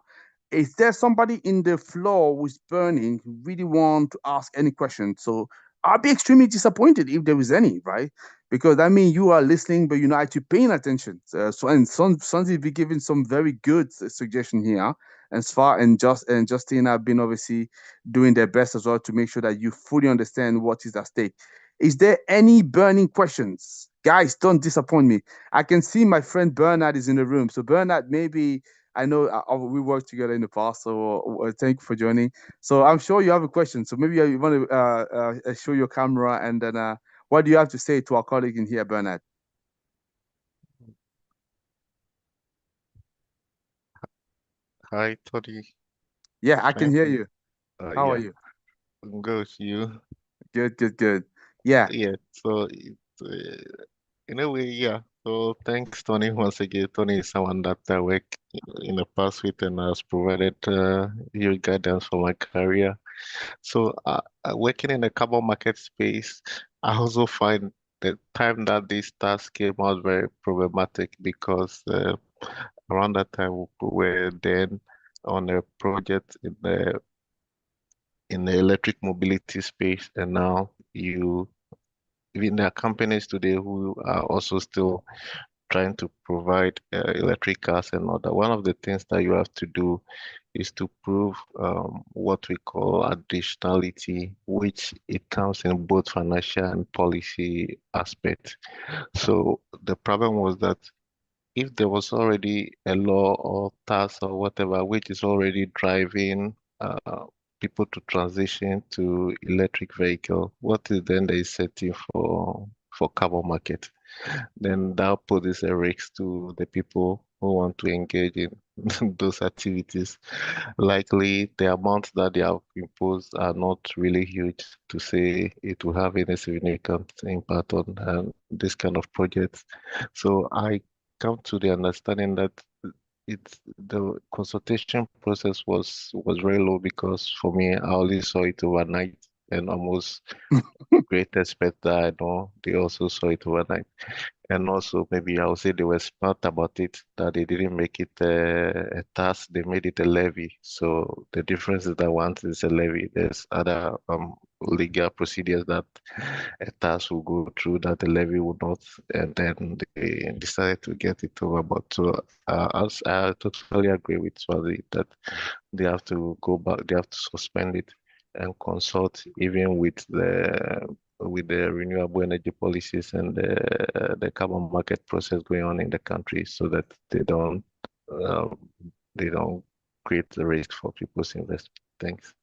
Is there somebody in the floor who's burning, who really want to ask any question? So I'll be extremely disappointed if there is any, right? Because I mean, you are listening, but you're not actually paying attention. Swansea be giving some very good suggestion here. And Justina have been obviously doing their best as well to make sure that you fully understand what is at stake. Is there any burning questions? Guys, don't disappoint me. I can see my friend Bernard is in the room. So Bernard, maybe, I know we worked together in the past, so thank you for joining. So I'm sure you have a question. So maybe you want to show your camera, and then what do you have to say to our colleague in here, Bernard? Hi, Tony. Yeah, I can hear you. How are you? I'm good. You? Good. Yeah. Yeah. So, in a way, yeah. So thanks, Tony, once again. Tony is someone that I work in the past with and has provided you guidance for my career. So working in the carbon market space, I also find the time that this task came out very problematic, because around that time we were then on a project in the electric mobility space, and now even there are companies today who are also still trying to provide electric cars and all that. One of the things that you have to do is to prove what we call additionality, which it comes in both financial and policy aspects. So the problem was that if there was already a law or tax or whatever which is already driving people to transition to electric vehicle, what is then the incentive for carbon market? Then that poses a risk to the people who want to engage in those activities. Likely the amounts that they have imposed are not really huge to say it will have any significant impact on this kind of projects. So I come to the understanding that the consultation process was very low, because for me I only saw it overnight, and almost great experts that I know they also saw it overnight. And also maybe I would say they were smart about it, that they didn't make it a task, they made it a levy. So the difference is that once it's a levy, there's other legal procedures that a task will go through that the levy would not, and then they decided to get it over. But so as I totally agree with Swazi that they have to go back, they have to suspend it and consult even with the renewable energy policies and the carbon market process going on in the country, so that they don't create the risk for people's investment. Thanks.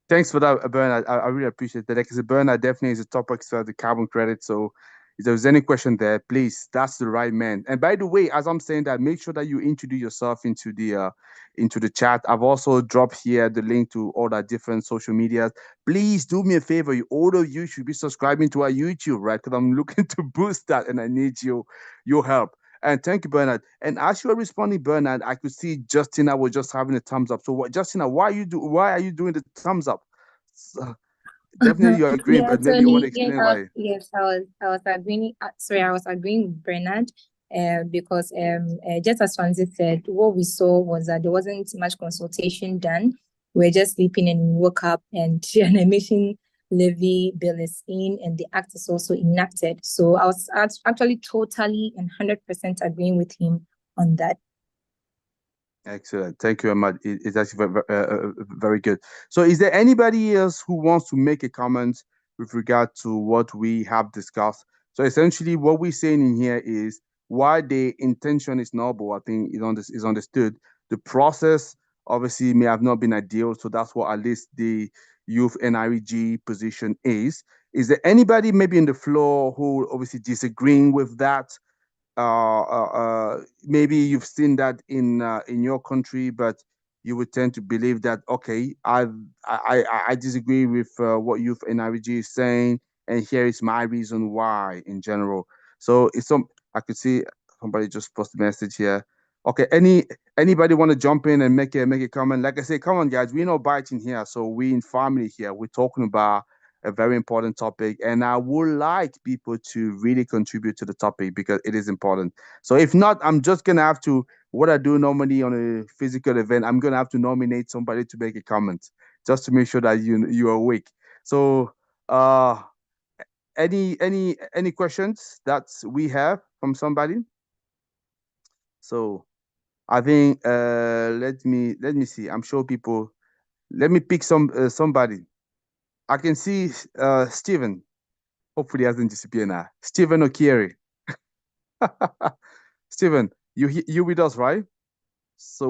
Thanks for that, Bernard. I really appreciate that, because Bernard definitely is a top expert of the carbon credit. So if there's any question there, please, that's the right man. And by the way, as I'm saying that, make sure that you introduce yourself into the chat. I've also dropped here the link to all the different social medias. Please do me a favor. All of you should be subscribing to our YouTube, right? Because I'm looking to boost that, and I need your help. And thank you, Bernard. And as you were responding, Bernard, I could see Justina was just having a thumbs up. So, Justina, why are you doing the thumbs up? So, definitely, you're agreeing, but maybe you want to explain why. Yes, I was agreeing. Sorry, I was agreeing with Bernard. Because just as Swansea said, what we saw was that there wasn't much consultation done. We're just sleeping and we woke up, and an emission levy bill is in, and the act is also enacted. So I was actually totally and 100% agreeing with him on that. Excellent. Thank you very much. It's actually very good. So is there anybody else who wants to make a comment with regard to what we have discussed? So essentially what we're saying in here is, why the intention is noble, I think is understood. The process obviously may have not been ideal. So that's what at least the youth NREG position is. Is there anybody maybe in the floor who obviously disagreeing with that? Maybe you've seen that in your country, but you would tend to believe that, okay, I disagree with what Youth NRG is saying, and here is my reason why in general. So I could see somebody just posted a message here. Okay, anybody want to jump in and make a comment? Like I say, come on, guys, we're not biting here, so we in family here. We're talking about a very important topic, and I would like people to really contribute to the topic because it is important. So if not, I'm just gonna have to, what I do normally on a physical event, I'm gonna have to nominate somebody to make a comment just to make sure that you're awake. So any questions that we have from somebody? So I think let me see. I'm sure people, let me pick somebody. I can see Stephen. Hopefully, he hasn't disappeared now. Stephen Okiri. Stephen, you with us, right? So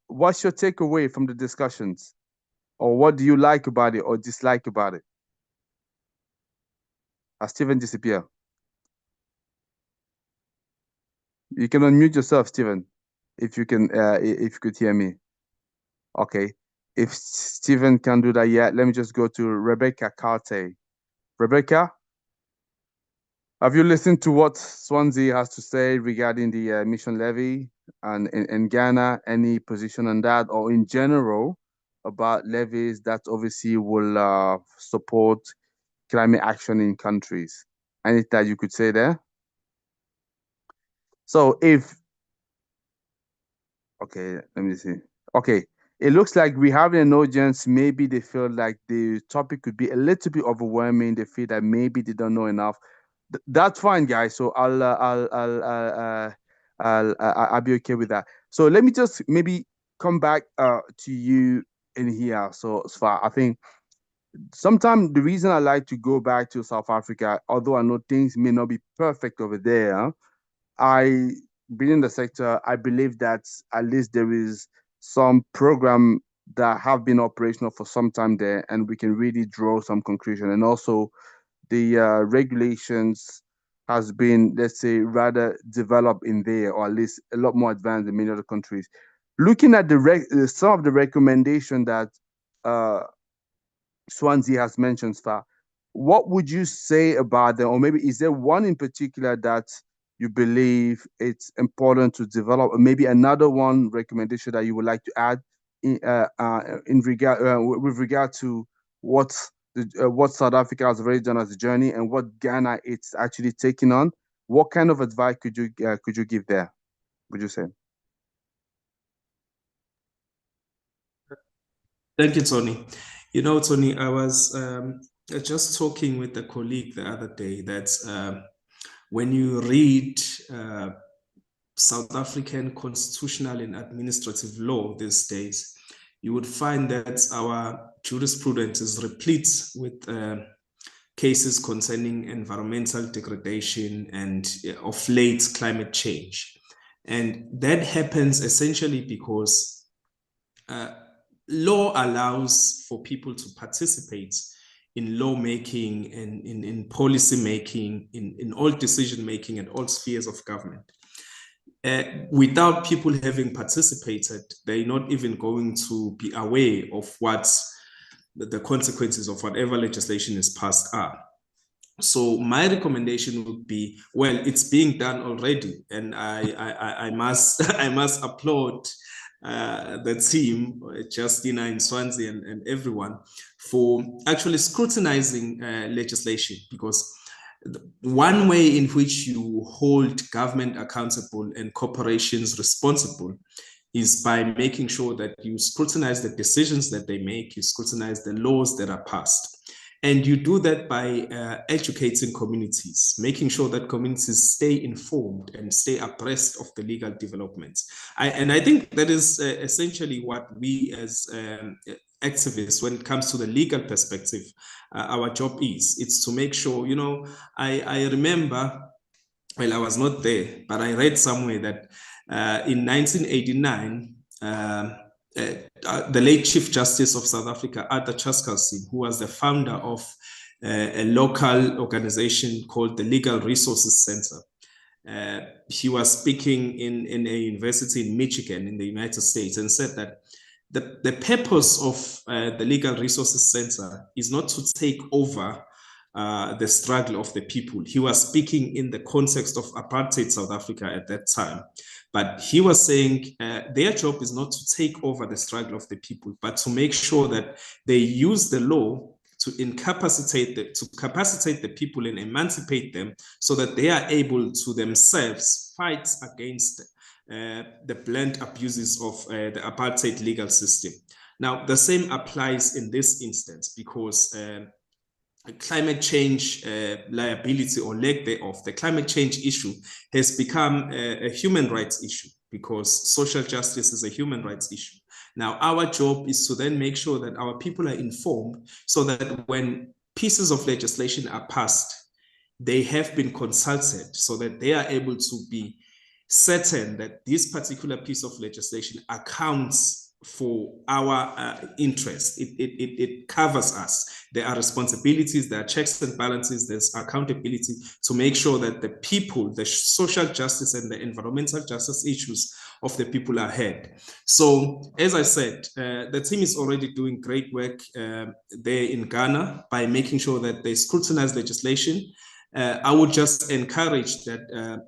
what's your takeaway from the discussions, or what do you like about it or dislike about it? Has Stephen disappeared? You can unmute yourself, Stephen, if you can. If you could hear me. Okay. If Stephen can do that yet, let me just go to Rebecca Carte. Rebecca, have you listened to what Swansea has to say regarding the emission levy and in Ghana? Any position on that, or in general about levies that obviously will support climate action in countries? Anything that you could say there? So if Okay, let me see. Okay, it looks like we have an audience. Maybe they feel like the topic could be a little bit overwhelming. They feel that maybe they don't know enough. That's fine, guys. So I'll be okay with that. So let me just maybe come back to you in here. So as far I think sometimes the reason I like to go back to South Africa, although I know things may not be perfect over there, I being in the sector, I believe that at least there is some program that have been operational for some time there, and we can really draw some conclusion. And also, the regulations has been, let's say, rather developed in there, or at least a lot more advanced than many other countries. Looking at some of the recommendation that uh, Swansea has mentioned, Sfa, what would you say about them? Or maybe is there one in particular that you believe it's important to develop, or maybe another one recommendation that you would like to add in regard with regard to what what South Africa has already done as a journey and what Ghana it's actually taking on? What kind of advice could you give there? Would you say? Thank you, Tony. You know, Tony, I was just talking with a colleague the other day that when you read South African constitutional and administrative law these days, you would find that our jurisprudence is replete with cases concerning environmental degradation and of late climate change. And that happens essentially because law allows for people to participate in lawmaking and in policy making, in all decision making and all spheres of government. Without people having participated, they're not even going to be aware of what the consequences of whatever legislation is passed are. So my recommendation would be, well, it's being done already, and I must applaud the team, Justina in Swansea and everyone, for actually scrutinizing legislation, because one way in which you hold government accountable and corporations responsible is by making sure that you scrutinize the decisions that they make, you scrutinize the laws that are passed. And you do that by educating communities, making sure that communities stay informed and stay abreast of the legal developments. And I think that is essentially what we as activists, when it comes to the legal perspective, our job is. It's to make sure, you know, I remember, well, I was not there, but I read somewhere that in 1989, the late Chief Justice of South Africa, Arthur Chaskalson, who was the founder of a local organization called the Legal Resources Center, he was speaking in a university in Michigan in the United States and said that the purpose of the Legal Resources Center is not to take over the struggle of the people. He was speaking in the context of apartheid South Africa at that time. But he was saying their job is not to take over the struggle of the people, but to make sure that they use the law to capacitate the people and emancipate them so that they are able to themselves fight against the blatant abuses of the apartheid legal system. Now, the same applies in this instance because climate change liability or lack thereof, the climate change issue has become a human rights issue because social justice is a human rights issue. Now, our job is to then make sure that our people are informed so that when pieces of legislation are passed, they have been consulted so that they are able to be certain that this particular piece of legislation accounts for our interest. It covers us. There are responsibilities, there are checks and balances, there's accountability to make sure that the people, the social justice and the environmental justice issues of the people are heard. So, as I said, the team is already doing great work there in Ghana by making sure that they scrutinize legislation. I would just encourage that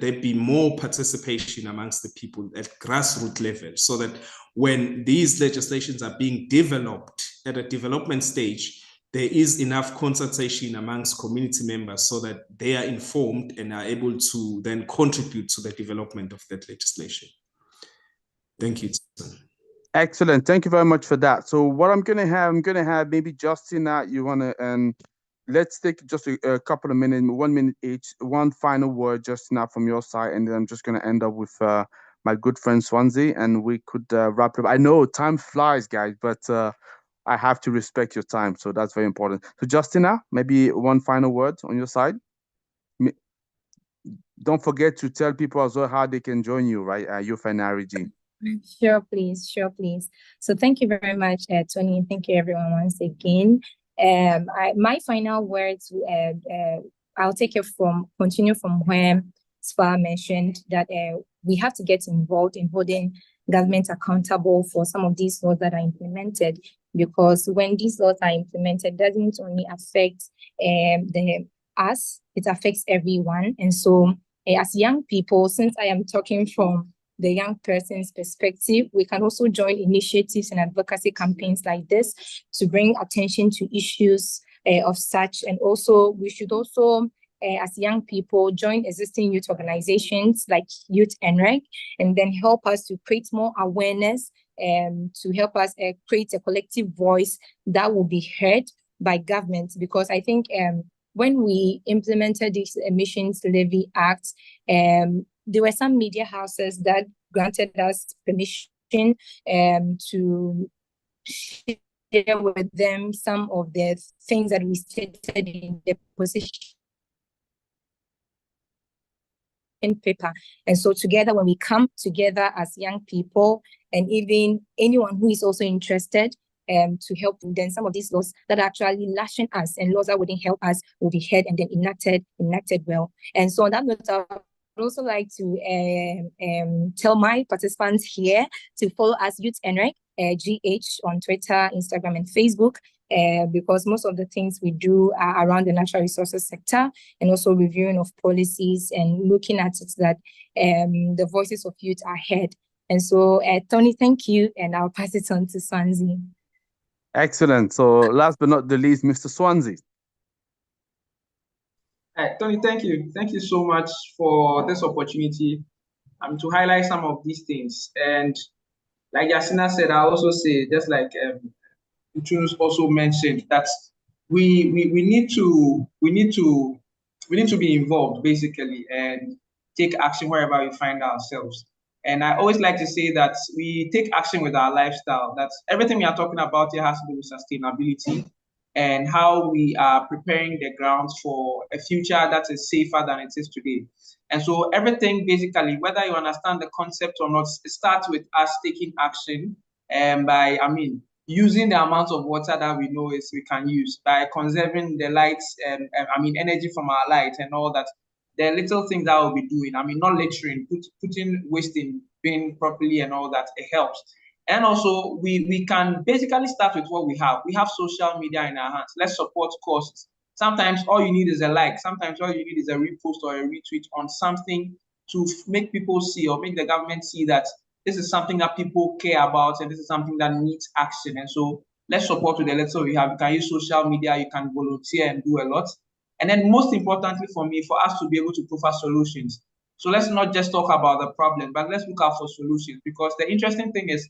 there be more participation amongst the people at grassroots level so that when these legislations are being developed at a development stage, there is enough consultation amongst community members so that they are informed and are able to then contribute to the development of that legislation. Thank you. Excellent. Thank you very much for that. So what I'm gonna have maybe Justina, you wanna let's take just a couple of minutes, 1 minute each, one final word, Justina, from your side, and then I'm just gonna end up with my good friend Swansea, and we could wrap it up. I know time flies, guys, but I have to respect your time, so that's very important. So Justina, maybe one final word on your side. Don't forget to tell people as well how they can join you, right? Youth NREG. Sure, please. Sure, please. So thank you very much, Tony, and thank you everyone once again. My final words, I'll continue from where Spa mentioned that we have to get involved in holding government accountable for some of these laws that are implemented, because when these laws are implemented, it doesn't only affect us, it affects everyone. And so as young people, since I am talking from the young person's perspective, we can also join initiatives and advocacy campaigns like this to bring attention to issues of such. And also, we should also, as young people, join existing youth organizations like Youth NREG, and then help us to create more awareness and to help us create a collective voice that will be heard by government. Because I think when we implemented this Emissions Levy Act, there were some media houses that granted us permission to share with them some of the things that we stated in the position paper. And so together, when we come together as young people, and even anyone who is also interested to help, then some of these laws that are actually lashing us and laws that wouldn't help us will be heard and then enacted well. And so on that note, I would also like to tell my participants here to follow us Youth NREG, GH on Twitter, Instagram, and Facebook, because most of the things we do are around the natural resources sector, and also reviewing of policies and looking at it that the voices of youth are heard. And so, Tony, thank you, and I'll pass it on to Swansea. Excellent. So last but not the least, Mr. Swansea. Tony, thank you. Thank you so much for this opportunity to highlight some of these things. And like Yasina said, I also say, just like Chunus also mentioned, that we need to be involved basically and take action wherever we find ourselves. And I always like to say that we take action with our lifestyle. That everything we are talking about here has to do with sustainability and how we are preparing the grounds for a future that is safer than it is today. And so everything basically, whether you understand the concept or not, it starts with us taking action by, using the amount of water that we know is we can use, by conserving the lights and energy from our light and all that. There are little things that we'll be doing. Not littering, putting waste in bin properly and all that, it helps. And also, we can basically start with what we have. We have social media in our hands. Let's support causes. Sometimes all you need is a like. Sometimes all you need is a repost or a retweet on something to make people see or make the government see that this is something that people care about and this is something that needs action. And so let's support with the little we have. You can use social media, you can volunteer and do a lot. And then most importantly for me, for us to be able to provide solutions. So let's not just talk about the problem, but let's look out for solutions, because the interesting thing is,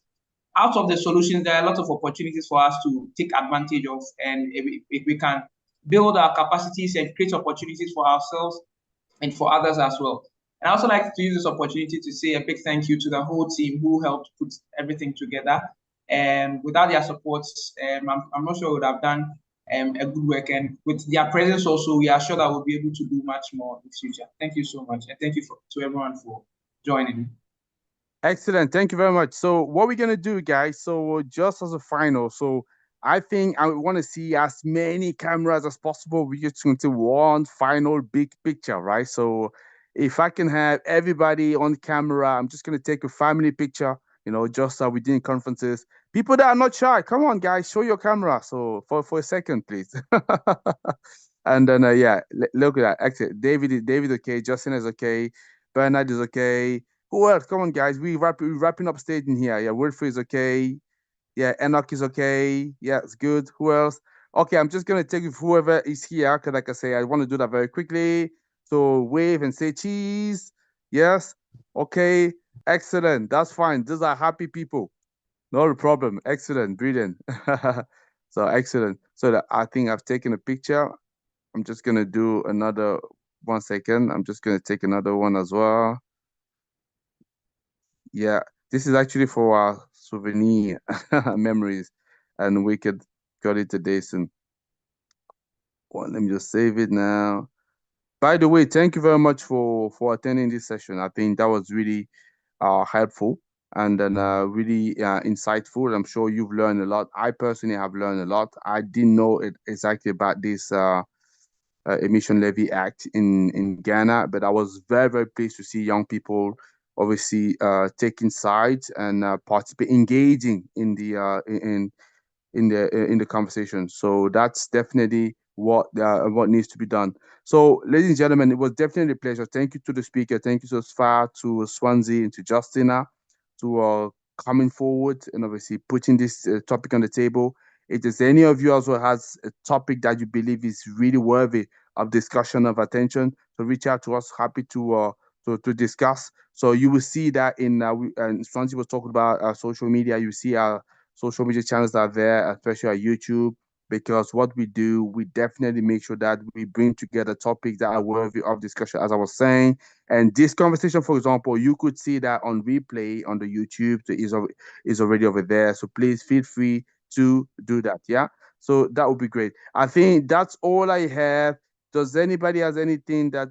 out of the solutions, there are a lot of opportunities for us to take advantage of, and if we can build our capacities and create opportunities for ourselves and for others as well. And I also like to use this opportunity to say a big thank you to the whole team who helped put everything together. And without their support, I'm not sure we would have done a good work. And with their presence also, we are sure that we'll be able to do much more in the future. Thank you so much. And thank you to everyone for joining. Excellent. Thank you very much. So what we're going to do, guys, so just as a final, so I think I want to see as many cameras as possible. We're just going to one final big picture, right? So if I can have everybody on camera, I'm just going to take a family picture, just we did in conferences. People that are not shy, come on, guys, show your camera. So for a second, please. And then, look at that. Actually, David okay. Justin is okay. Bernard is okay. Who else? Come on, guys. We're wrapping up stage in here. Yeah, Wilfred is okay. Yeah, Enoch is okay. Yeah, it's good. Who else? Okay, I'm just going to take whoever is here, because like I say, I want to do that very quickly. So wave and say cheese. Yes. Okay. Excellent. That's fine. These are happy people. Not a problem. Excellent. Brilliant. So excellent. So I think I've taken a picture. I'm just gonna do another 1 second. I'm just gonna take another one as well. Yeah, this is actually for our souvenir memories, and we could got it today soon. Well, let me just save it now. By the way, thank you very much for attending this session. I think that was really helpful and then really insightful. I'm sure you've learned a lot. I personally have learned a lot. I didn't know it exactly about this Emission Levy Act in Ghana, but I was very, very pleased to see young people obviously taking sides and participate, engaging in the conversation. So that's definitely what needs to be done. So, ladies and gentlemen, it was definitely a pleasure. Thank you to the speaker. Thank you so far to Swansea and to Justina to coming forward and obviously putting this topic on the table. If there's any of you also has a topic that you believe is really worthy of discussion of attention, so reach out to us. Happy to discuss. So you will see that and Swansea was talking about social media. You see our social media channels are there, especially on YouTube, because what we do, we definitely make sure that we bring together topics that are worthy of discussion, as I was saying. And this conversation, for example, you could see that on replay on the YouTube, so is already over there. So please feel free to do that. Yeah. So that would be great. I think that's all I have. Does anybody has anything that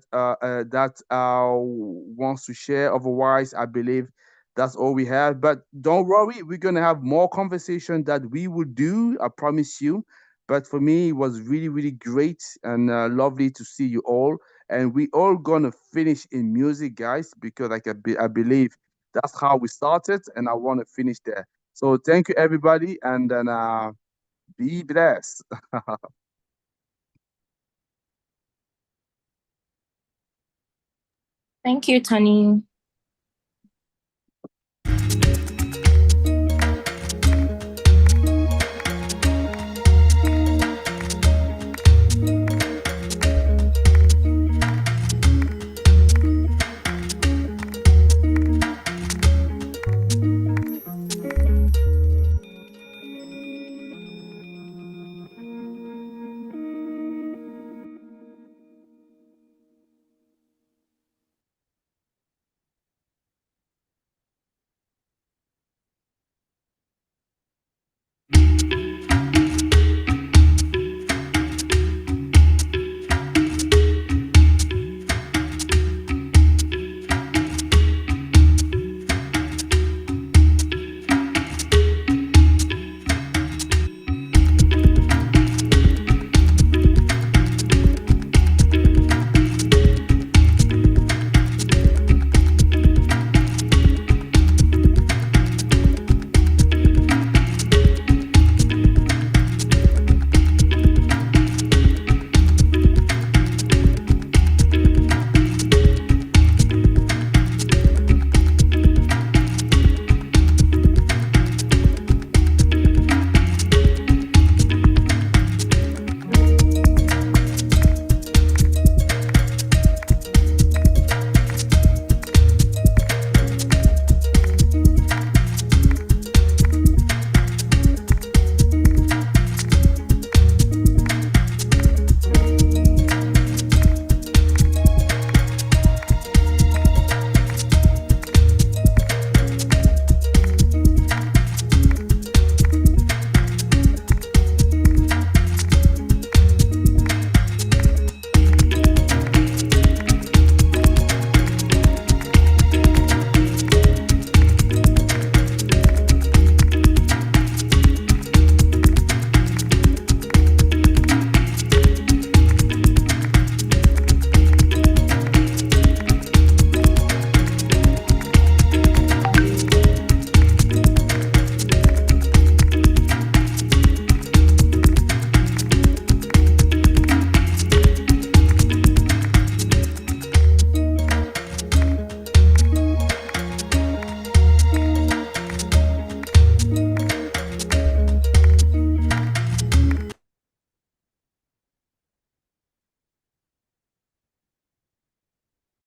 wants to share? Otherwise, I believe that's all we have. But don't worry, we're gonna have more conversation that we will do. I promise you. But for me, it was really, really great and lovely to see you all. And we all gonna finish in music, guys, because I believe that's how we started, and I want to finish there. So thank you, everybody, and then be blessed. Thank you, Tony.